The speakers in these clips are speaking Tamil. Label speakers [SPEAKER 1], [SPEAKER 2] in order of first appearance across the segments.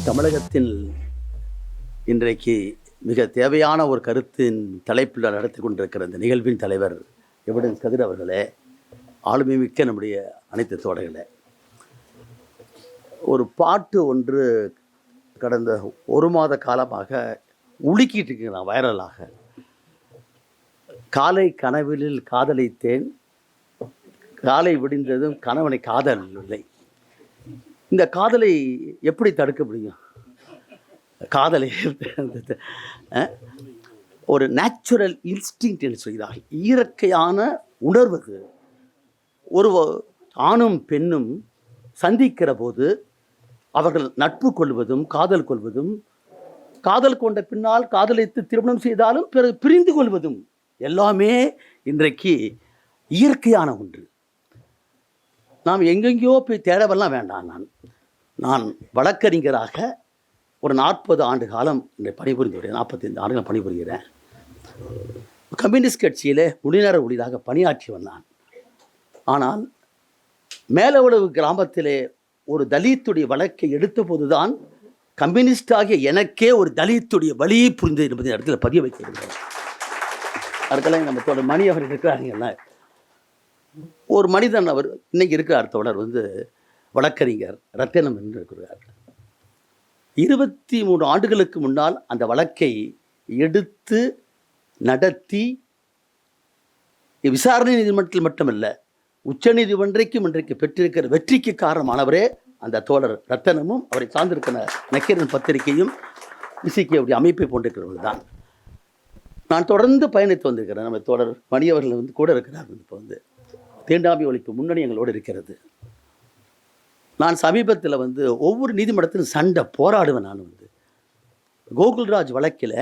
[SPEAKER 1] தமிழகத்தில் இன்றைக்கு மிக தேவையான ஒரு கருத்தின் தலைப்பில் நடத்தி கொண்டிருக்கிற இந்த நிகழ்வின் தலைவர் எவிடன்ஸ் கதிர் அவர்களே, ஆளுமை மிக்க நம்முடைய அனைத்து தோழர்களே, ஒரு பாட்டு ஒன்று கடந்த ஒரு மாத காலமாக உலுக்கிட்டு இருக்கிறேன் வைரலாக. காலை கனவிலில் காதலித்தேன், காலை விடிந்ததும் கணவனை காதல் இல்லை. இந்த காதலை எப்படி தடுக்க முடியும்? காதலை ஒரு நேச்சுரல் இன்ஸ்டிங்க்ட் என்று சொல்கிறார்கள், இயற்கையான உணர்வு. ஒரு ஆணும் பெண்ணும் சந்திக்கிற போது அவர்கள் நட்பு கொள்வதும் காதல் கொள்வதும், காதல் கொண்ட பின்னால் காதலித்து திருமணம் செய்தாலும் பிறகு பிரிந்து கொள்வதும் எல்லாமே இன்றைக்கு இயற்கையான ஒன்று. நாம் எங்கெங்கேயோ போய் தேடவெல்லாம் வேண்டாம். நான் வழக்கறிஞராக ஒரு 40 ஆண்டு காலம் பணிபுரிந்து வருகிறேன். 45 ஆண்டுகள் பணிபுரிகிறேன். கம்யூனிஸ்ட் கட்சியில் முடிநேர ஊழியராக பணியாற்றியவன் நான். ஆனால் மேலவளவு கிராமத்திலே ஒரு தலித்துடைய வழக்கை எடுத்த போதுதான் கம்யூனிஸ்டாகிய எனக்கே ஒரு தலித்துடைய வழியை புரிந்தது என்பதை இடத்துல பதிய வைத்திருக்கிறேன். அதுக்கெல்லாம் நம்ம தோழர் மணி அவர் இருக்கிறாருங்கல்ல, ஒரு மனிதன், அவர் இன்னைக்கு இருக்கிறார் தோழர் வழக்கறிஞர் ரத்தினம் என்று இருக்கிறார். 23 ஆண்டுகளுக்கு முன்னால் அந்த வழக்கை எடுத்து நடத்தி விசாரணை நீதிமன்றத்தில் மட்டுமல்ல, உச்ச நீதிமன்றைக்கும் இன்றைக்கு பெற்றிருக்கிற வெற்றிக்கு காரணமானவரே அந்த தோழர் ரத்தனமும் அவரை சார்ந்திருக்கிற நக்கீரன் பத்திரிகையும் விசிகேவுடைய அமைப்பை போன்றிருக்கிறவர்கள் தான். நான் தொடர்ந்து பயணித்து வந்திருக்கிறேன். நம்ம தோழர் மணி அவர்கள் கூட இருக்கிறார். இப்போ தீண்டாமை ஒழிப்பு முன்னணி எங்களோடு இருக்கிறது. நான் சமீபத்தில் ஒவ்வொரு நீதிமன்றத்திலும் சண்டை போராடுவேன். நான் கோகுல்ராஜ் வழக்கில்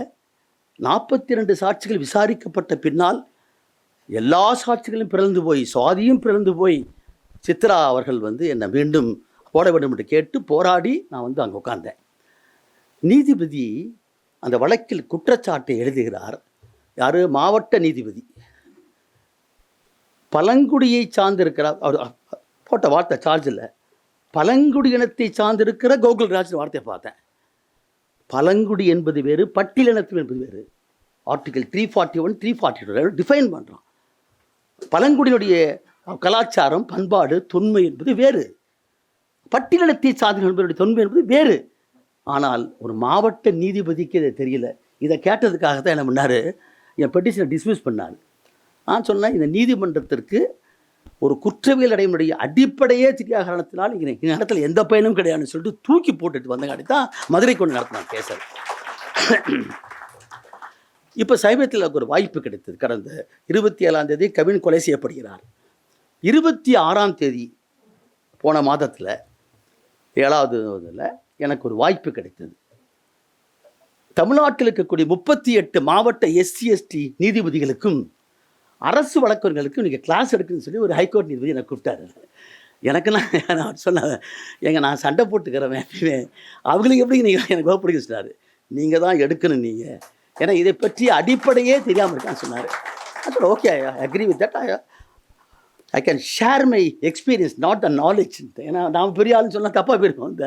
[SPEAKER 1] 42 சாட்சிகள் விசாரிக்கப்பட்ட பின்னால் எல்லா சாட்சிகளும் பிறந்து போய், சுவாதியும் பிறந்து போய், சித்ரா அவர்கள் என்னை மீண்டும் போட வேண்டும் என்று கேட்டு போராடி நான் அங்கே உட்கார்ந்தேன். நீதிபதி அந்த வழக்கில் குற்றச்சாட்டை எழுதுகிறார். யார்? மாவட்ட நீதிபதி. பழங்குடியை சார்ந்திருக்கிறார். அவர் போட்ட வார்த்தை சார்ஜ் இல்லை, பழங்குடி இனத்தை சார்ந்திருக்கிற கோகுல்ராஜ் வார்த்தையை பார்த்தேன். பழங்குடி என்பது வேறு, பட்டியலினத்து என்பது வேறு. ஆர்டிகல் 341 342 டிஃபைன் பண்ணுறான். பழங்குடியினுடைய கலாச்சாரம், பண்பாடு, தொன்மை என்பது வேறு, பட்டியலினத்தை சார்ந்த என்பதுடைய தொன்மை என்பது வேறு. ஆனால் ஒரு மாவட்ட நீதிபதிக்கு இதை தெரியல. இதை கேட்டதுக்காக தான் என்ன பண்ணார், என் பெட்டிஷனை டிஸ்மிஸ் பண்ணார். நான் சொன்னேன், இந்த நீதிமன்றத்திற்கு ஒரு குற்றவியல் நடைமுறைய அடிப்படையே தெரியாத காரணத்தினால் இந்த இடத்துல எந்த பயனும் கிடையாதுன்னு சொல்லிட்டு தூக்கி போட்டுட்டு வந்தங்காட்டி தான் மதுரை கொண்டு நடத்தினான் கேசர். இப்போ சமீபத்தில் ஒரு வாய்ப்பு கிடைத்தது. கடந்த 27ஆம் தேதி கவின் கொலை செய்யப்படுகிறார். 26ஆம் தேதி போன மாதத்தில் 7வது எனக்கு ஒரு வாய்ப்பு கிடைத்தது. தமிழ்நாட்டில் இருக்கக்கூடிய 38 மாவட்ட SC/ST நீதிபதிகளுக்கும் அரசு வழக்கறிஞர்களுக்கும் நீங்கள் கிளாஸ் எடுக்குன்னு சொல்லி ஒரு ஹைகோர்ட் நீதிபதி எனக்கு கூப்பிட்டாரு. எனக்கு நான் சொன்னேன், நான் சண்டை போட்டுக்கிறவன் எப்பயுமே, அவங்களுக்கு எப்படி நீங்கள் எனக்கு வகுப்பிடிக்க சொன்னார். நீங்கள் தான் எடுக்கணும் நீங்கள், ஏன்னா இதை பற்றி அடிப்படையே தெரியாமல் இருக்கான்னு சொன்னார். அப்புறம் okay, I agree with that. I can share my experience, not the knowledge. ஏன்னா நாம் பெரிய ஆளுன்னு சொன்னால் தப்பாக போயிருக்கோம்.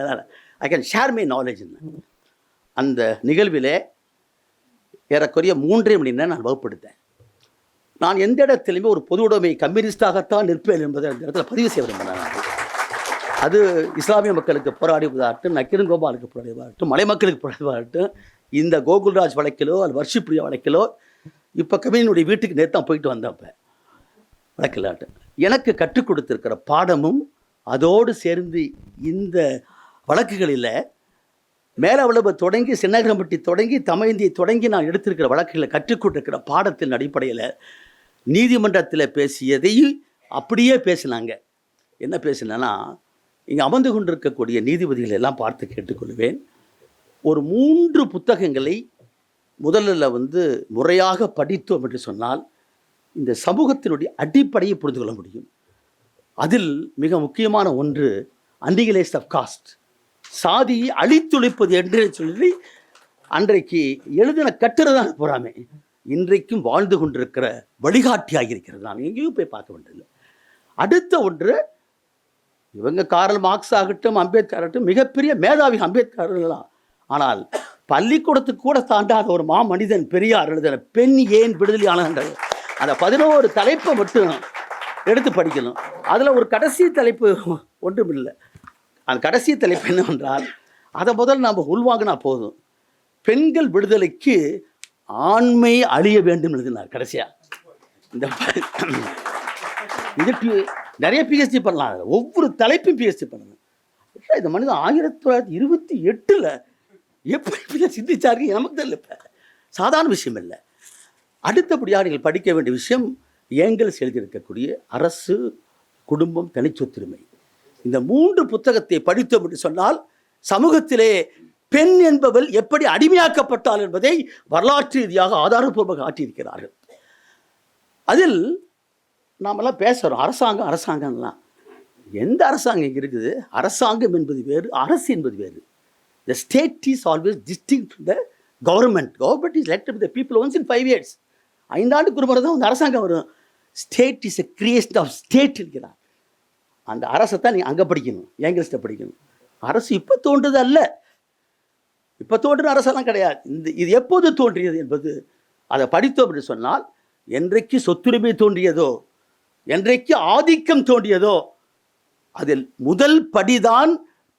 [SPEAKER 1] I can share my knowledge. அந்த நிகழ்விலே ஏறக்குறைய 3.5 மணி நேரம் நான் வகுப்படுத்தேன். நான் எந்த இடத்துலையுமே ஒரு பொது உடைமை கம்யூனிஸ்டாகத்தான் நிற்பேன் என்பதை அந்த இடத்துல பதிவு செய்ய விரும்பினேன். அது இஸ்லாமிய மக்களுக்கு போராடுவதாகட்டும், நக்கீரன் கோபாலுக்கு போராடுவதாகட்டும், மலை மக்களுக்கு போராடுவதாகட்டும், இந்த கோகுல்ராஜ் வழக்கிலோ அல்லது வர்ஷிப்ரியா வழக்கிலோ, இப்போ கவினுடைய வீட்டுக்கு நேற்று தான் போயிட்டு வந்தப்போ வழக்கிலாட்டும் எனக்கு கற்றுக் கொடுத்துருக்கிற பாடமும் அதோடு சேர்ந்து இந்த வழக்குகளில் மேலவளவு தொடங்கி, சின்னகரம்பட்டி தொடங்கி, தமைந்தியை தொடங்கி நான் எடுத்திருக்கிற வழக்குகளை கற்றுக் கொடுத்துருக்கிற பாடத்தின் அடிப்படையில் நீதிமன்றத்தில் பேசியதையும் அப்படியே பேசினாங்க. என்ன பேசினேன்னா, இங்கே அமர்ந்து கொண்டிருக்கக்கூடிய நீதிபதிகளை எல்லாம் பார்த்து கேட்டுக்கொள்வேன். ஒரு 3 புத்தகங்களை முதலில் முறையாக படித்தோம் என்று சொன்னால் இந்த சமூகத்தினுடைய அடிப்படையை புரிந்து கொள்ள முடியும். அதில் மிக முக்கியமான ஒன்று அன்னிகிலேஷன் ஆஃப் காஸ்ட், சாதியை அழித்தொழிப்பது என்று சொல்லி அன்றைக்கு எழுதின கட்டுரை தான் போறாமே இன்றைக்கும் வாழ்ந்து கொண்டிருக்கிற வழிகாட்டியாக இருக்கிறது. நான் எங்கேயும் போய் பார்க்க வேண்டியதில்லை. அடுத்த ஒன்று இவங்க காரல் மார்க்ஸ் ஆகட்டும், அம்பேத்கர் ஆகட்டும், மிகப்பெரிய மேதாவி அம்பேத்கர்லாம். ஆனால் பள்ளிக்கூடத்துக்கு கூட தாண்டாத ஒரு மாமனிதன் பெரியார் எழுதின பெண் ஏன் விடுதலையானது, அந்த 11 தலைப்பை மட்டும் எடுத்து படிக்கணும். அதில் ஒரு கடைசி தலைப்பு ஒன்றும் இல்லை. அந்த கடைசி தலைப்பு என்னவென்றால், அதை முதல் நாம் உள்வாங்கினா போதும். பெண்கள் விடுதலைக்கு ஆண்மை அழிய வேண்டும் எழுதினார் கடைசியாக. இந்த இது நிறைய பிஹெச்டி பண்ணலாம், ஒவ்வொரு தலைப்பும் பிஹெச்டி பண்ணணும். இந்த மனிதன் 1928 எப்படி சிந்திச்சாரு நமக்கு தெரியல. இப்போ சாதாரண விஷயம் இல்லை. அடுத்தபடியாக நீங்கள் படிக்க வேண்டிய விஷயம் ஏங்கல்ஸ் எழுதியிருக்கக்கூடிய அரசு, குடும்பம், தனிச்சொத்துரிமை. இந்த 3 புத்தகத்தை படித்தோம் என்று சொன்னால் சமூகத்திலே பெண் என்பவள் எப்படி அடிமையாக்கப்பட்டாள் என்பதை வரலாற்று ரீதியாக ஆதாரப்பூர்வமாக ஆற்றியிருக்கிறார்கள். அதில் நாமெல்லாம் பேசுகிறோம் அரசாங்கம்லாம். எந்த அரசாங்கம் இங்கே இருக்குது? அரசாங்கம் என்பது வேறு, அரசு என்பது வேறு. The state is always distinct from the government. Government is elected by the people once in 5 years. 5 ஆண்டுக்கு ஒரு முறை தான் அந்த அரசாங்கம் வரும். State is a creation of state இருக்கிறார். அந்த அரசை தான் நீங்கள் அங்கே படிக்கணும், ஏங்கல்ஸ்ட்டை படிக்கணும். அரசு இப்போ தோன்றுறது அல்ல, இப்போ தோன்றுற அரசெல்லாம் கிடையாது. இது எப்போது தோன்றியது என்பது அதை படித்தோம் என்று சொன்னால், என்றைக்கு சொத்துரிமை தோன்றியதோ, என்றைக்கு ஆதிக்கம் தோன்றியதோ, அதில் முதல் படிதான்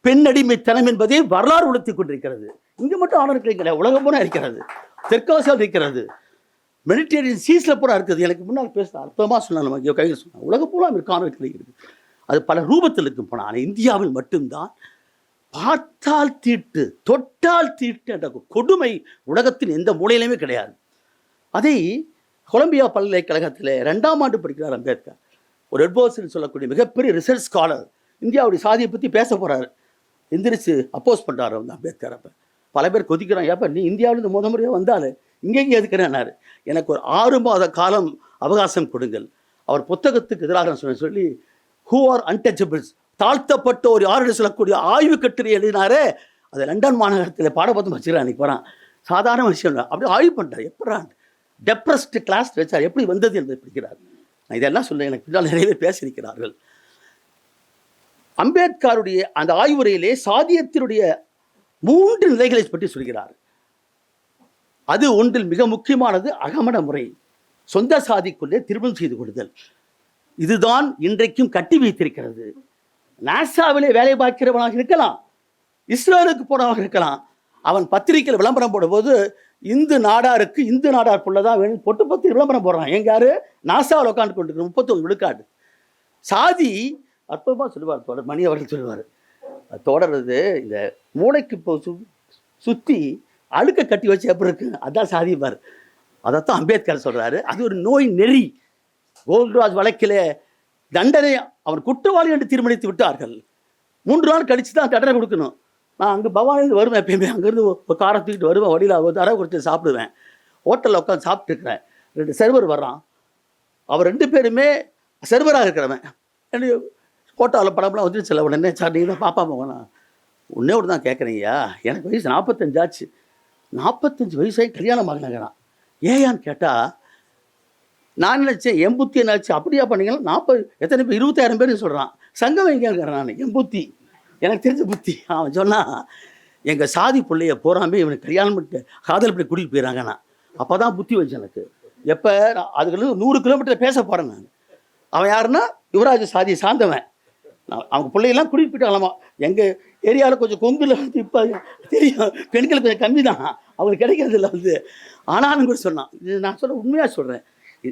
[SPEAKER 1] பெண்ணடிமைத்தனம் என்பதை வரலாறு உணர்த்தி கொண்டிருக்கிறது. இங்கே மட்டும் ஆணர்கள் கிடையாது, உலகம் பூரா இருக்கிறது, தெற்காசியாவில் இருக்கிறது, மெடிட்டேரியன் சீஸில் பூரா இருக்குது. எனக்கு முன்னால் பேச அர்த்தமாக சொன்னாங்க, நம்ம கையில் சொன்னாங்க, உலகம் பூரா இருக்க ஆணர்கள் இருக்குது. அது பல ரூபத்தில் இருக்கும். போனால் ஆனால் இந்தியாவில் மட்டும்தான் பார்த்தால் தீட்டு, தொட்டால் தீட்டு என்ற கொடுமை உலகத்தின் எந்த மூலையிலுமே கிடையாது. அதை கொலம்பியா பல்கலைக்கழகத்தில் 2ஆம் ஆண்டு படிக்கிறார் அம்பேத்கர். ஒரு எட்வர்ட்ஸ்ன்னு சொல்லக்கூடிய மிகப்பெரிய ரிசர்ச் ஸ்காலர் இந்தியாவுடைய சாதியை பற்றி பேச போகிறாரு. எந்திரிச்சு அப்போஸ் பண்ணுறாரு வந்து அம்பேத்கர். அப்போ பல பேர் கொதிக்கிறான், ஏப்பா நீ இந்தியாவிலேருந்து முறையாக வந்தால் இங்கேயும் எதுக்குறேன்னாரு. எனக்கு ஒரு 6 மாத காலம் அவகாசம் கொடுங்கள், அவர் புத்தகத்துக்கு எதிராக சொல்லி ஹூ ஆர் அன்டச்சபிள்ஸ், தாழ்த்தப்பட்டோர் யாருன்னு சொல்லக்கூடிய ஆய்வு கட்டுரை எழுதினாரே, அது லண்டன் மாநகரத்தில் பாடப்பத்தம் வச்சுக்கிறான். அன்றைக்கி போகிறான், சாதாரண விஷயம் இல்லை. அப்படியே ஆய்வு பண்ணுறார். எப்படான் டெப்ரஸ்டு கிளாஸ் வச்சார், எப்படி வந்தது என்பதை படிக்கிறார். நான் இதெல்லாம் சொல்ல, எனக்கு பின்னால் நிறைய பேர் பேசியிருக்கிறார்கள். அம்பேத்கருடைய அந்த ஆய்வுரையிலே சாதியத்தினுடைய 3 நிலைகளை பற்றி சொல்கிறார். அது ஒன்றில் மிக முக்கியமானது அகமண முறை, சொந்த சாதிக்குள்ளே திருமணம் செய்து கொள்ளுதல். இதுதான் இன்றைக்கும் கட்டி வைத்திருக்கிறது. நாசாவிலே வேலை பார்க்கிறவனாக இருக்கலாம், இஸ்ரேலுக்கு போனவனாக இருக்கலாம், அவன் பத்திரிகையில் விளம்பரம் போடும்போது இந்து நாடாருக்கு இந்து நாடார் புள்ளதான் வேணும் பொட்டு பத்தி விளம்பரம் போடுறான். எங்காரு நாசாவில் உட்காந்து கொண்டு 31 விழுக்காடு. சாதி அற்புதமாக சொல்லுவார் தொடர், மணி அவர்கள் சொல்லுவார். தொடர்றது இந்த மூளைக்கு இப்போ சுற்றி அழுக்க கட்டி வச்சு எப்படி இருக்கு, அதான் சாதிப்பார். அதைத்தான் அம்பேத்கர் சொல்கிறாரு. அது ஒரு நோய் நெறி. கோல்ராஜ் வழக்கிலே தண்டனை அவன் குற்றவாளி என்று தீர்மானித்து விட்டார்கள். 3 நாள் கழித்து தான் தண்டனை கொடுக்கணும். நான் அங்கே பவானிலேருந்து வருவேன், எப்பயுமே அங்கேருந்து ஒரு காரை தூக்கிட்டு வருவேன், வழியில் ஒரு தடவை கொடுத்து சாப்பிடுவேன். ஹோட்டலில் உட்காந்து சாப்பிட்டுருக்கிறேன். 2 சர்வர் வர்றான், அவர் 2 பேருமே சர்வராக இருக்கிறவன். ஹோட்டலில் படம்லாம் வந்துட்டு சில உடனே சார் நீங்கள் தான் பாப்பா போகலாம், ஒன்றே ஒன்று தான் கேட்குறீங்கய்யா, எனக்கு வயசு 45 ஆச்சு, 45 வயசாகி கல்யாணம் ஆகினாங்கிறான். ஏயான்னு கேட்டால் நான் நினச்சேன் எம்புத்தி என்னாச்சு, அப்படியா பண்ணீங்கன்னா 40 எத்தனை பேர் 25,000 பேர் சொல்கிறான். சங்கம் எங்கேங்கிறேன் நான், எம்புத்தி எனக்கு தெரிஞ்ச புத்தி. அவன் சொன்னால் எங்கள் சாதி பிள்ளைய போகிறாமே இவனுக்கு கல்யாணம் பண்ணிட்டு காதல் பண்ணி கூட்டிகிட்டு போயிடறாங்கண்ணா. அப்போ தான் புத்தி வச்சு எனக்கு. எப்போ அதுக்கு 100 கிலோமீட்டர் பேச போகிறேன் நான். அவன் யாருன்னா யுவராஜ சாதியை சார்ந்தவன். அவங்க பிள்ளையெல்லாம் கூட்டிகிட்டு போயிட்டாங்களாமா. எங்கள் ஏரியாவில் கொஞ்சம் கொங்குல வந்து இப்போ தெரியும், பெண்களுக்கு கொஞ்சம் கம்மி தான், அவங்களுக்கு கிடைக்கிறது இல்லை வந்து. ஆனாலும் கூட சொன்னான். இது நான் சொல்ல உண்மையாக சொல்கிறேன்,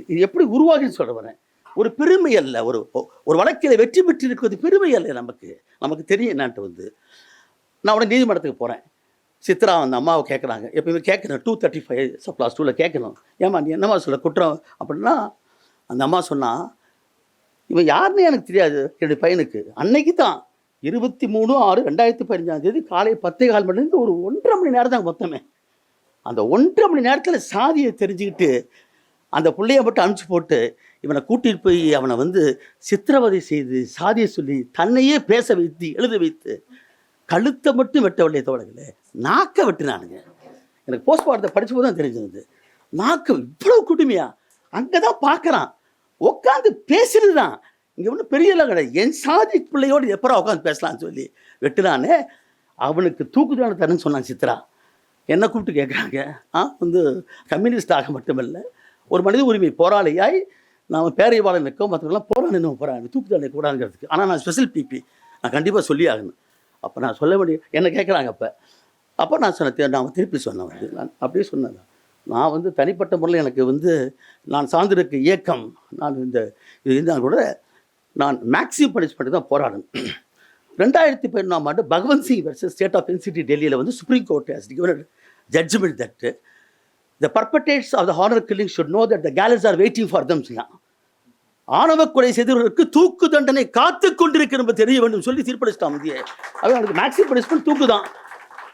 [SPEAKER 1] இது எப்படி உருவாகின்னு சொல்ல வரேன். ஒரு பெருமை அல்ல, ஒரு வழக்கில் வெற்றி பெற்று இருக்கிறது பெருமை அல்ல. நமக்கு தெரியும் என்னான்ட்டு வந்து. நான் உடனே நீதிமன்றத்துக்கு போகிறேன். சித்ரா அந்த அம்மாவை கேட்குறாங்க, எப்பயுமே கேட்கணும் 235/2 கேட்கணும். ஏம்மா நீ என்னம்மா சொல்ல குற்றம் அப்படின்னா, அந்த அம்மா சொன்னால் இவன் யாருன்னு எனக்கு தெரியாது, என்னுடைய பையனுக்கு அன்னைக்கு தான் 23/6/2015 காலை 10:15 மணிலேருந்து ஒரு 1.5 மணி நேரம் தான் மொத்தமே. அந்த 1.5 மணி நேரத்தில் சாதியை தெரிஞ்சுக்கிட்டு அந்த பிள்ளைய மட்டும் அனுப்பிச்சு போட்டு இவனை கூட்டிகிட்டு போய் அவனை வந்து சித்திரவதை செய்து சாதியை சொல்லி தன்னையே பேச வைத்து எழுத வைத்து கழுத்தை மட்டும் வெட்டவில்லை தோழர்களே, நாக்க வெட்டினானுங்க. எனக்கு போஸ்ட்மார்ட்டத்தை படித்த போது தான் தெரிஞ்சது. நாக்கு இவ்வளோ கொடுமையா? அங்கே தான் பார்க்குறான், உட்காந்து பேசுறது தான். இங்கே ஒன்றும் பெரியலாம் கிடையாது. என் சாதி பிள்ளையோடு எப்போ உட்காந்து பேசலாம்னு சொல்லி வெட்டுறானே, அவனுக்கு தூக்குதான தரேன்னு சொன்னான் சித்ரா. என்னை கூப்பிட்டு கேட்குறாங்க, வந்து கம்யூனிஸ்டாக மட்டுமல்ல, ஒரு மனித உரிமை போராளியாய் நான் பேரைவாளன் வைக்க மற்றவங்களாம் போராடினோம் தூக்கு தண்டனை கூடாதுங்கிறதுக்கு. ஆனால் நான் ஸ்பெஷல் பிபி, நான் கண்டிப்பாக சொல்லி ஆகணும். அப்போ நான் சொல்ல முடியும், என்ன கேட்குறாங்க. அப்போ நான் சொன்னேன், நான் திருப்பி சொன்னேன் வந்து நான் அப்படியே சொன்னேன். நான் வந்து தனிப்பட்ட முறையில் எனக்கு வந்து நான் சார்ந்திருக்க இயக்கம், நான் இது இருந்தால் கூட நான் மேக்ஸிமம் பனிஷ்மெண்ட் தான் போராடணும். 2011ஆம் ஆண்டு Bhagwant Singh versus state of NCT டெல்லியில் வந்து supreme court has given judgment that the perpetrators of the honor killing should know that the gallows are waiting for them. ஆணவ கொலை செய்தவர்களுக்கு தூக்கு தண்டனை காத்து கொண்டிருக்கிற தெரிய வேண்டும் சொல்லி தீர்ப்பளிச்சிட்டான் இந்திய. அவங்களுக்கு மேக்ஸிமம் பனிஷ்மெண்ட் தூக்கு தான்.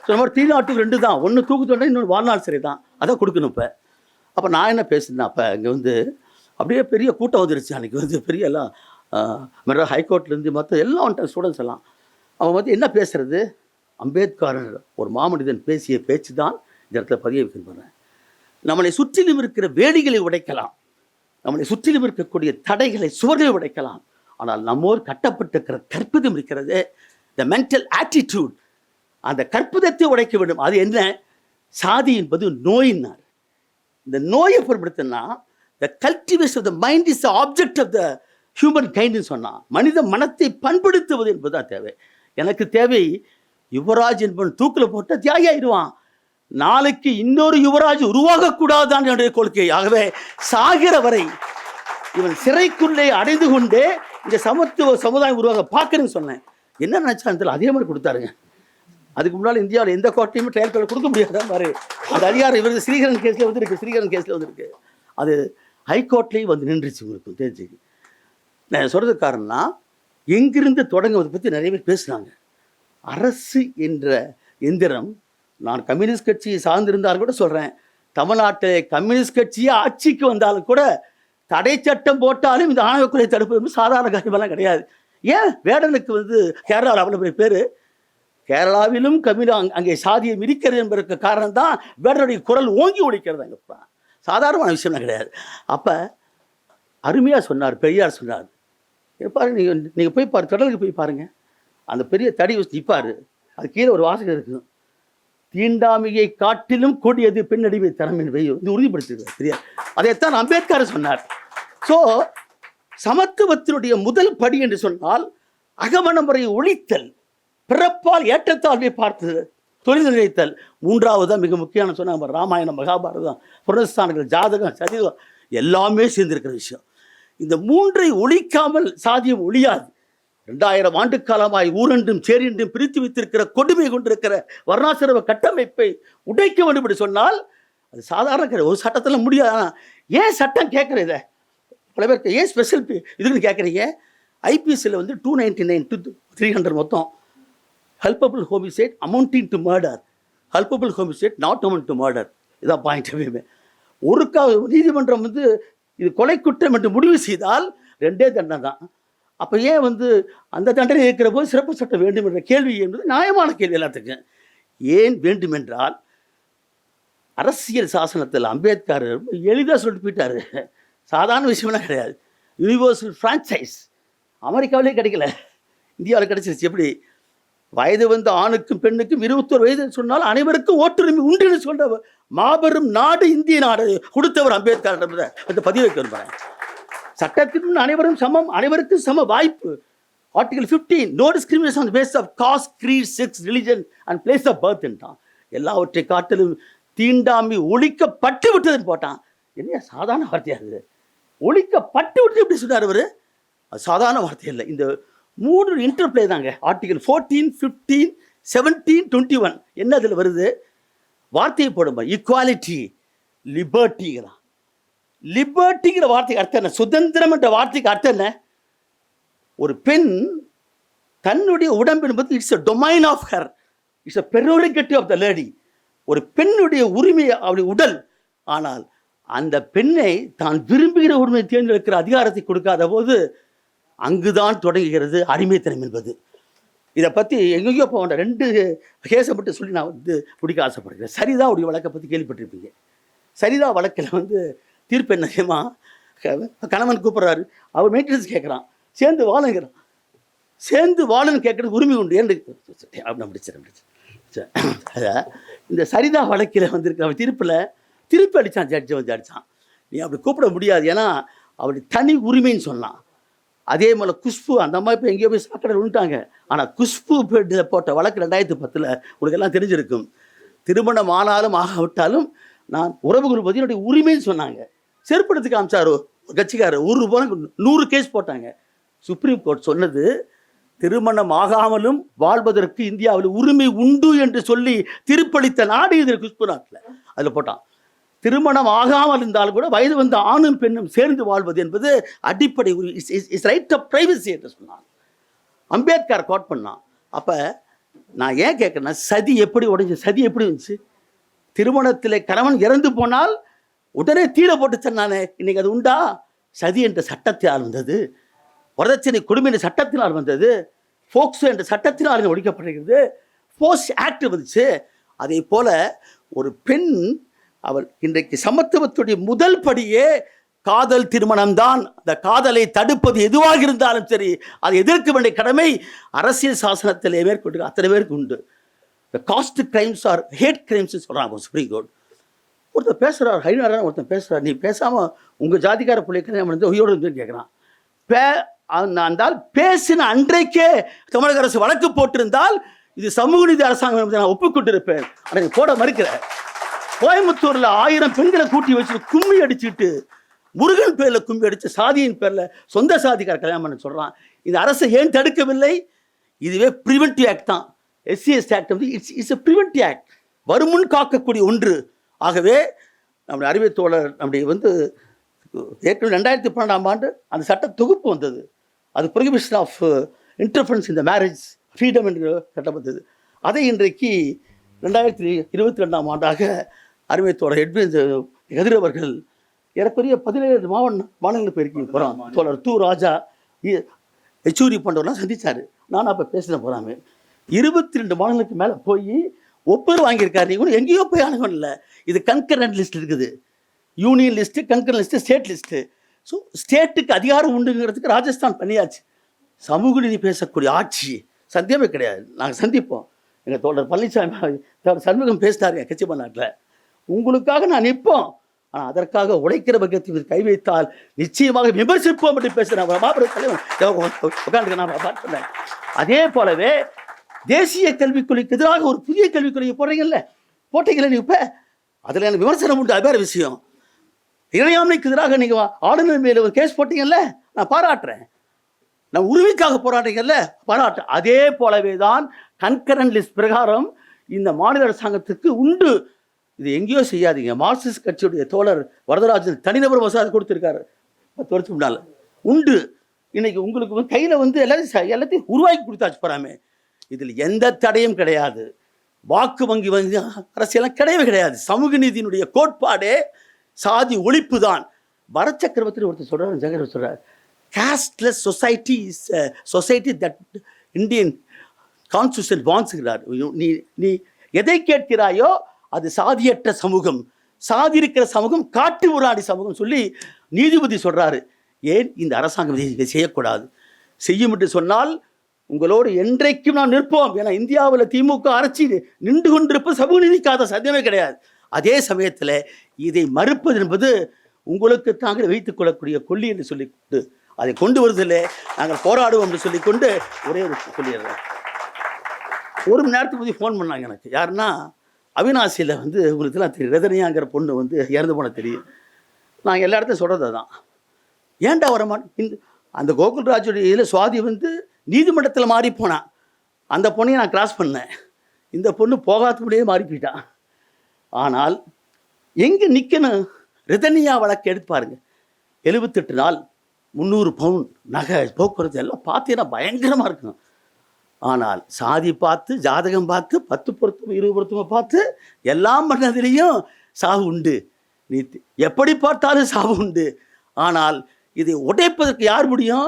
[SPEAKER 1] ஸோ நம்ம 302 தான், ஒன்று தூக்கு தண்டனை, இன்னொன்று வாழ்நாள் சரி தான், அதான் கொடுக்கணும். அப்போ நான் என்ன பேசுனேன், அப்போ இங்கே வந்து அப்படியே பெரிய கூட்டம் வந்துருச்சு அன்றைக்கி வந்து பெரிய எல்லாம் மெட்ராஸ் ஹைகோர்ட்லேருந்து மற்ற எல்லாம் வந்துட்டாங்க ஸ்டூடெண்ட்ஸ் எல்லாம். அவங்க வந்து என்ன பேசுகிறது, அம்பேத்கர் ஒரு மாமனிதன் பேசிய பேச்சு தான் இந்த இடத்துல பதிய வைக்கின்றன. நம்மளை சுற்றிலும் இருக்கிற வேலிகளை உடைக்கலாம், நம்மளை சுற்றிலும் இருக்கக்கூடிய தடைகளை சுவர்களை உடைக்கலாம், ஆனால் நம்மோர் கட்டப்பட்டிருக்கிற கற்பிதம் இருக்கிறது, த மென்டல் ஆட்டிடியூட், அந்த கற்பிதத்தை உடைக்க வேண்டும். அது என்ன, சாதி என்பது நோயினார். இந்த நோயை பொருட்படுத்தினா the cultivation of the mind is the object of the human கைண்ட்னு சொன்னால் மனித மனத்தை பண்படுத்துவது என்பதுதான் தேவை. எனக்கு தேவை யுவராஜ் என்பவன் தூக்கில் போட்டால் தியாகி ஆயிடுவான், நாளைக்கு இன்னொரு யுவராஜ் உருவாகக்கூடாதுதான் என்னுடைய கொள்கை. ஆகவே சாகிற வரை இவன் சிறைக்குள்ளே அடைந்து கொண்டே இந்த சமத்துவ சமுதாயம் உருவாக பார்க்கணும்னு சொன்னேன். என்ன நினச்சான்னு அதே மாதிரி கொடுத்தாருங்க. அதுக்கு முன்னால் இந்தியாவில் எந்த கோர்ட்டையுமே ட்ரையல் கோர்ட் கொடுக்க முடியாதான் பாரு. அந்த அதிகாரம் இவருக்கு ஸ்ரீகரன் கேஸில் வந்துருக்கு, ஸ்ரீகரன் கேஸில் வந்துருக்கு. அது ஹைகோர்ட்லேயும் வந்து நின்றுச்சு. உங்களுக்கு தெரிஞ்சுக்கு நான் சொல்கிறது காரணம்னா, எங்கிருந்து தொடங்குவதை பற்றி நிறைய பேர் பேசுனாங்க. அரசு என்ற எந்திரம், நான் கம்யூனிஸ்ட் கட்சியை சார்ந்திருந்தாலும் கூட சொல்கிறேன், தமிழ்நாட்டில் கம்யூனிஸ்ட் கட்சியே ஆட்சிக்கு வந்தாலும் கூட தடை சட்டம் போட்டாலும் இந்த ஆணவ கொலை தடுப்பது சாதாரண காரியமெல்லாம் கிடையாது. ஏன் வேடனுக்கு வந்து கேரளாவில் அவ்வளோ பெரிய பேர், கேரளாவிலும் அங்கே சாதியை மிதிக்கிறது என்பதற்கு காரணம் தான் வேடனுடைய குரல் ஓங்கி ஒழிக்கிறது. அங்கப்பா சாதாரணமான விஷயம்லாம் கிடையாது. அப்போ அருமையாக சொன்னார், பெரியார் சொன்னார், பாருங்க நீங்கள் போய் பாரு, கடலுக்கு போய் பாருங்கள், அந்த பெரிய தடி வச்சு நிற்பார், அது கீழே ஒரு வாசகம் இருக்குது, தீண்டாமையை காட்டிலும் கொடியது பெண்ணடிமை தரமின் வெய்யோ, இது உறுதிப்படுத்திருக்கார் பெரியார். அதைத்தான் அம்பேத்கர் சொன்னார். ஸோ சமத்துவத்தினுடைய முதல் படி என்று சொன்னால் அகமண முறையை ஒழித்தல், பிறப்பால் ஏற்றத்தாழ்வை பார்த்து தொழில் நிலைத்தல். மூன்றாவது தான் மிக முக்கியமான சொன்னாங்க, ராமாயணம், மகாபாரதம், புரஸ்தானங்கள், ஜாதகம், சரிதம் எல்லாமே சேர்ந்திருக்கிற விஷயம். இந்த மூன்றை ஒழிக்காமல் சாதியம் ஒழியாது. 2000 ஆண்டு காலமாய் ஊரென்றும் சேரின்றும் பிரித்து வைத்திருக்கிற கொடுமை கொண்டிருக்கிற வர்ணாசிரம கட்டமைப்பை உடைக்க வேண்டும் என்று சொன்னால் அது சாதாரண ஒரு சட்டத்தில் முடியாது. ஏன் சட்டம் கேட்குற இதை பல பேருக்கு ஏன் ஸ்பெஷல் இதுன்னு கேட்குறீங்க. ஐபிஎஸ்சில் வந்து 299 to 300 மொத்தம் culpable homicide amounting to murder, culpable homicide not amount to murder, இதான் பாயிண்ட். எப்பயுமே ஒரு நீதிமன்றம் வந்து இது கொலை குற்றம் என்று முடிவு செய்தால் 2 தண்டனை தான். அப்போ ஏன் வந்து அந்த தண்டனை இருக்கிற போது சிறப்பு சட்டம் வேண்டும் என்ற கேள்வி என்பது நியாயமான கேள்வி எல்லாத்துக்கும். ஏன் வேண்டுமென்றால் அரசியல் சாசனத்தில் அம்பேத்கர் எளிதாக சொல்லிட்டு போயிட்டார். சாதாரண விஷயம்லாம் கிடையாது. யூனிவர்சல் ஃப்ரான்ச்சைஸ் அமெரிக்காவிலே கிடைக்கல, இந்தியாவில் கிடைச்சிருச்சு. எப்படி வயது வந்த ஆணுக்கும் பெண்ணுக்கும் 21 வயது சொன்னால் அனைவருக்கும் ஓட்டுரிமை உண்டுன்னு சொல்ற மாபெரும் நாடு இந்திய நாடு கொடுத்தவர் அம்பேத்கர் அந்த பதிவு வைக்க விரும்புகிறேன். சட்டத்திற்கு அனைவரும் சமம், அனைவருக்கும் சம வாய்ப்பு. Article 15 no discrimination on the basis of caste, creed, sex, religion and place of birth என்றான். எல்லாவற்றை காட்டிலும் தீண்டாமை ஒழிக்கப்பட்டு விட்டதுன்னு போட்டான். என்ன சாதாரண வார்த்தையா இருக்குது, ஒழிக்கப்பட்டு விட்டு எப்படி சொன்னார் அவர், அது சாதாரண வார்த்தை இல்லை. இந்த 3 இன்டர்பிளே தாங்க. ஆர்டிகல் 14, 15, 17, 21 என்ன அதில் வருது, வார்த்தையை போடுமா, ஈக்குவாலிட்டி, லிபர்ட்டிங்கிறான். லிபர்ட்டிங்கிற வார்த்தைக்கு அர்த்தம் என்ன, சுதந்திரம் என்ற வார்த்தைக்கு அர்த்தம் என்ன, ஒரு பெண் தன்னுடைய உடம்பு என்பது it's a domain of her, it's a prerogative of the lady. ஒரு பெண்ணுடைய உரிமை அவருடைய உடல். ஆனால் அந்த பெண்ணை தான் விரும்புகிற உரிமையை தேர்ந்தெடுக்கிற அதிகாரத்தை கொடுக்காத போது அங்குதான் தொடங்குகிறது அடிமைத்தனம் என்பது. இதை பற்றி எங்கேயோ போக வேண்டாம், 2 கேஸை மட்டும் சொல்லி நான் வந்து பிடிக்க ஆசைப்படுகிறேன். சரிதா உடைய வழக்கை பற்றி கேள்விப்பட்டிருப்பீங்க. சரிதா வழக்கில் வந்து தீர்ப்பு என்ன செய்யுமா, கணவன் கூப்பிட்றாரு, அவர் மெயின்டெனன்ஸ் கேட்குறான், சேர்ந்து வாழுங்கிறான். சேர்ந்து வாழுன்னு கேட்கறது உரிமை உண்டு என்று இந்த சரிதா வழக்கில் வந்திருக்கிற தீர்ப்பில் திருப்பி அடித்தான். ஜட்ஜை வந்து அடித்தான். நீ அப்படி கூப்பிட முடியாது, ஏன்னா அப்படி தனி உரிமைன்னு சொன்னான். அதே மாதிரி குஷ்பு அந்த மாதிரி இப்போ எங்கேயோ போய் சாக்கடை விழுந்துட்டாங்க. ஆனால் குஷ்பு போட்ட வழக்கு 2010 உங்களுக்கு எல்லாம் தெரிஞ்சிருக்கும். திருமணம் ஆனாலும் ஆகாவிட்டாலும் நான் உறவுகள் பற்றி என்னுடைய உரிமைன்னு சொன்னாங்க. செருப்படுத்து காமிச்சாரோ கட்சிக்காரர் 1 ரூபாய் 100 கேஸ் போட்டாங்க. சுப்ரீம் கோர்ட் சொன்னது திருமணம் ஆகாமலும் வாழ்வதற்கு இந்தியாவில் உரிமை உண்டு என்று சொல்லி திருப்பளித்த நாடு இது குஷ்பு நாட்டில். அதில் போட்டான் திருமணம் ஆகாமல் இருந்தாலும் கூட வயது வந்த ஆணும் பெண்ணும் சேர்ந்து வாழ்வது என்பது அடிப்படை இஸ் ரைட் ஆஃப் பிரைவசி என்று சொன்னான். அம்பேத்கர் கோட் பண்ணான். அப்போ நான் ஏன் கேட்குறேன்னா, சதி எப்படி உடைஞ்சு, சதி எப்படி இருந்துச்சு? திருமணத்தில் கணவன் இறந்து போனால் உடனே தீர போட்டு சொன்னானே, இன்னைக்கு அது உண்டா? சதி என்ற சட்டத்தினால் வந்தது, வரதட்சணை கொடுமை என்ற சட்டத்தினால் வந்தது, போக்சோ என்ற சட்டத்தினால் ஒழிக்கப்படுகிறது, போஸ் ஆக்ட் வந்துச்சு. அதே போல ஒரு பெண் அவள் இன்றைக்கு சமத்துவத்துடைய முதல் படியே காதல் திருமணம்தான். அந்த காதலை தடுப்பது எதுவாக இருந்தாலும் சரி, அதை எதிர்க்க வேண்டிய கடமை அரசியல் சாசனத்தில் மேற்கொண்டு அத்தனை பேருக்கு உண்டு. இந்த caste crimes are hate crimes சொல்கிறாங்க சுப்ரீம் கோர்ட். ஒருத்தர் பேசுகிறார், ஹரிநாராயணன் ஒருத்தர் பேசுகிறார், நீ பேசாமல் உங்கள் ஜாதிக்கார பிள்ளைக்கு வந்து உயிரோடு வந்து கேட்குறான். அந்த பேசின அன்றைக்கே தமிழக அரசு வழக்கு போட்டிருந்தால் இது சமூக நீதி அரசாங்கம் நான் ஒப்புக்கொண்டிருப்பேன். ஆனால் நீ போட மறுக்கிறேன். கோயம்புத்தூரில் 1000 பெண்களை கூட்டி வச்சு கும்மி அடிச்சுட்டு, முருகன் பேரில் கும்மி அடித்து சாதியின் பேரில் சொந்த சாதிக்கார கல்யாணம் பண்ண சொல்கிறான். இந்த அரசை ஏன் தடுக்கவில்லை? இதுவே ப்ரிவென்டிவ் ஆக்ட் தான். SC/ST ஆக்ட் வந்து இட்ஸ் எ ப்ரிவென்டிவ் ஆக்ட், வருமுன் காக்கக்கூடிய ஒன்று. ஆகவே நம்முடைய அறிவியல் தோழர் நம்முடைய வந்து ஏற்கனவே 2012ஆம் ஆண்டு அந்த சட்ட தொகுப்பு வந்தது. அது ப்ரொஹிபிஷன் ஆஃப் இன்டர்ஃபரன்ஸ் இந்த மேரேஜ் ஃப்ரீடம் என்கிற சட்டம் வந்தது. அதை இன்றைக்கு 2022ஆம் ஆண்டாக அறிவியல் தோழர் எட்வின் கதிரவர்கள் ஏறக்குறைய 17 மாநிலங்களுக்கு போயிருக்கீங்க போகிறான். தோழர் து. ராஜா, யெச்சூரி போன்றவரெலாம் சந்தித்தார். நான் அப்போ பேசின போகிறாமே 22 மாநிலங்களுக்கு மேலே போய் ஒப்புதல் வாங்கியிருக்காரு. நீ கூட எங்கேயோ போய் அணுகணும் இல்லை. இது கன்கரண்ட் லிஸ்ட் இருக்குது. Union list, concurrent list, state list. So ஸ்டேட்டுக்கு அதிகாரம் உண்டுங்கிறதுக்கு ராஜஸ்தான் பண்ணியாச்சு. சமூக நீதி பேசக்கூடிய ஆட்சி சத்தியமே கிடையாது. நாங்கள் சந்திப்போம். எங்கள் தோழர் பழனிசாமி சண்முகம் பேசினார் கட்சி மாநாட்டில், உங்களுக்காக நான் நிற்போம், ஆனால் அதற்காக உழைக்கிற பக்கத்தில் கை வைத்தால் நிச்சயமாக விமர்சிப்போம் என்று பேசுகிறேன். நான் பார்த்தேன். அதே போலவே தேசிய கல்விக் கொள்கைக்கு எதிராக ஒரு புதிய கல்விக் கொள்கையை போடுறீங்கல்ல, போட்டீங்களே நீ இப்போ, அதில் எனக்கு விமர்சனம் உண்டு. அது வேறு விஷயம். இறையாண்மைக்கு எதிராக நீங்கள் ஆளுநர் மேலே ஒரு கேஸ் போட்டீங்கல்ல, நான் பாராட்டுறேன். நான் உரிமைக்காக போராட்டங்கள்ல பாராட்டுறேன். அதே போலவே தான் கன்கரண்ட் லிஸ்ட் பிரகாரம் இந்த மாநில அரசாங்கத்துக்கு உண்டு. இது எங்கேயோ செய்யாதீங்க. மார்க்சிஸ்ட் கட்சியுடைய தோழர் வரதராஜன் தனிநபர் மசோதா கொடுத்துருக்காரு 10 வருஷத்துக்கு முன்னால். உண்டு. இன்னைக்கு உங்களுக்கு கையில் வந்து எல்லாத்தையும் உருவாக்கி கொடுத்தாச்சு போறாமே. இதில் எந்த தடையும் கிடையாது. வாக்கு வங்கி அரசியலாம் கிடையவே கிடையாது. சமூக நீதியினுடைய கோட்பாடே சாதி ஒழிப்பு தான். வரச்சக்கரவர்த்தி ஒருத்தர் சொல்கிறார், ஜெகர் சொல்கிறார், caste-less society is a society that Indian constitution வான்ஸ்கிறார். நீ எதை கேட்கிறாயோ அது சாதியற்ற சமூகம், சாதி இருக்கிற சமூகம் காட்டு ஊராடி சமூகம் சொல்லி நீதிபதி சொல்கிறாரு. ஏன் இந்த அரசாங்கம் இதை செய்யக்கூடாது? செய்யும் என்று சொன்னால் உங்களோடு என்றைக்கும் நான் நிற்போம். ஏன்னா இந்தியாவில் திமுக அரசு நின்று கொண்டிருப்பது சமூக நீதிக்காத சத்தியமே கிடையாது. அதே சமயத்தில் இதை மறுப்பது என்பது உங்களுக்கு தாங்கள் வைத்துக் கொள்ளக்கூடிய கொல்லி என்று சொல்லிக்கொண்டு அதை கொண்டு வருவதில்லை, நாங்கள் போராடுவோம் என்று சொல்லிக்கொண்டு ஒரே ஒரு சொல்லிடுறேன். 1 மணி நேரத்துக்கு பற்றி ஃபோன் பண்ணாங்க எனக்கு. யாருன்னா அவினாசியில் வந்து உங்களுக்குலாம் தெரியும், ரதனியாங்கிற பொண்ணு வந்து இறந்து போன தெரியும். நான் எல்லா இடத்தையும் சொல்கிறது தான். ஏன்டா வரமாட்டேன்? அந்த கோகுல்ராஜுடைய இதில் சுவாதி வந்து நீதிமன்றத்தில் மாறி போனான். அந்த பொண்ணையும் நான் கிராஸ் பண்ணேன். இந்த பொண்ணு போகாதபடியே மாறி போயிட்டான். ஆனால் எங்கே நிற்கணும்? ரிதனியா வழக்கு எடுத்து பாருங்க. 78 நாள் 300 பவுன் நகை, போக்குவரத்து எல்லாம் பார்த்தீங்கன்னா பயங்கரமாக இருக்கும். ஆனால் சாதி பார்த்து, ஜாதகம் பார்த்து, 10 பொருத்தம் 20 பொருத்தமாக பார்த்து எல்லாம் பண்ணதுலேயும் சாவு உண்டு. நீ எப்படி பார்த்தாலும் சாவு உண்டு. ஆனால் இதை உடைப்பதற்கு யார் முடியும்?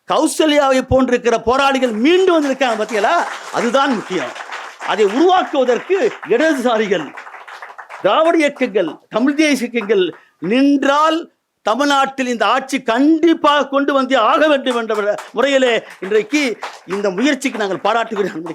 [SPEAKER 1] கௌசல்யாவை போன்றிருக்கிற போராளிகள் மீண்டும் வந்திருக்காங்க பார்த்தீங்களா? அதுதான் முக்கியம். அதை உருவாக்குவதற்கு இடதுசாரிகள், திராவிட இயக்கங்கள், தமிழ் தேசிய இயக்கங்கள் நின்றால் தமிழ்நாட்டில் இந்த ஆட்சி கண்டிப்பாக கொண்டு வந்து ஆக வேண்டும் என்ற முறையிலே இன்றைக்கு இந்த முயற்சிக்கு நாங்கள் பாராட்டுகிறோம்.